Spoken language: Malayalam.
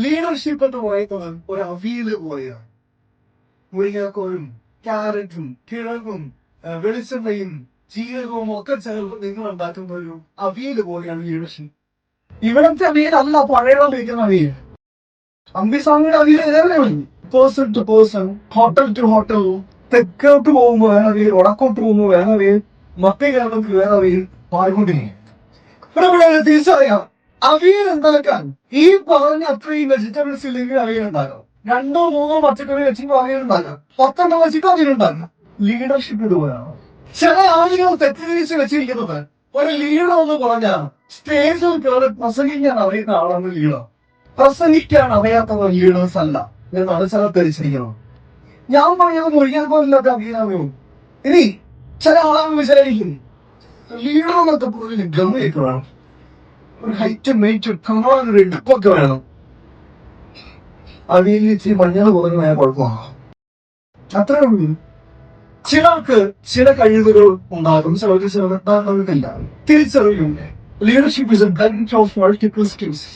ലീഡർഷിപ്പ് എന്ന് പറയുന്നത് ഒരു അവിയല് പോലെയാണ്. മുരിങ്ങാക്കോലും ക്യാരറ്റും കിഴങ്ങും വെളിച്ചെണ്ണയും ജീരകവും ഒക്കെ ചേർത്ത് നിങ്ങൾ ഉണ്ടാക്കുന്ന ഒരു അവിയല് പോലെയാണ് ലീഡർഷിപ്പ്. ഇവിടത്തെ അവിയൽ അല്ല പഴയതിരിക്കുന്ന അവിയൽ. അമ്പിസ്വാമിയുടെ അവിയൽ ഇതേപോലെ person to person, hotel to hotel, തെക്കോട്ട് പോകുമ്പോൾ വേറെ അവിയൽ, വടക്കോട്ട് പോകുമ്പോൾ വേറെ അവിയൽ, മധ്യ കേരളത്തിൽ വേറെ അവിയൽ മാറിക്കൊണ്ടിരിക്കും. ഇവിടെ തിരിച്ചറിയാം, അവിയൽ ഉണ്ടാക്കാൻ ഈ പറഞ്ഞ അത്രയും വെജിറ്റബിൾസ് ഇല്ലെങ്കിൽ അവിയൽ ഉണ്ടാക്കാം. 2-3 പച്ചക്കറി വെച്ചിട്ട് അവിയൽ ഉണ്ടാക്കാം. 10 വെച്ചിട്ട് അവിയൽ ഉണ്ടാക്കാം. ലീഡർഷിപ്പ് ഇതുപോലെയാണ്. ചില ആളുകൾ തെറ്റിദ്ധരിച്ച് വെച്ചിരിക്കുന്നത് ഒരു ലീഡർ എന്ന് പറഞ്ഞാൽ സ്റ്റേജിൽ കയറി പ്രസംഗിക്കാൻ അറിയുന്ന ആളാണ് ലീഡർ. പ്രസംഗിക്കാൻ അറിയാത്തവർ ലീഡേഴ്സ് അല്ല എന്നാണ് ചില ധരിച്ചിരിക്കുന്നത്. ഞാൻ പറഞ്ഞത് മുറിയാൻ പോലില്ലാത്ത അവിയലാണോ. ഇനി ചില ആളുകൾ വിചാരിക്കും ലീഡർ എന്നൊക്കെ പറഞ്ഞ് ഗംഭീരൊക്കെ വേണം, ഒരു ഹൈറ്റും വെയിറ്റും കമാനൊരു എടുപ്പൊക്കെ വേണം. അവിയൽ ഇച്ചിരി മഞ്ഞൾ പോകുന്ന കുഴപ്പമാണ്. അത്രേ ഉള്ളൂ. ചിലർക്ക് ചില കഴിവുകൾ ഉണ്ടാകും, ചിലർക്ക് ചിലർക്കില്ല. തിരിച്ചറിയും leadership is A blend of multiple skills.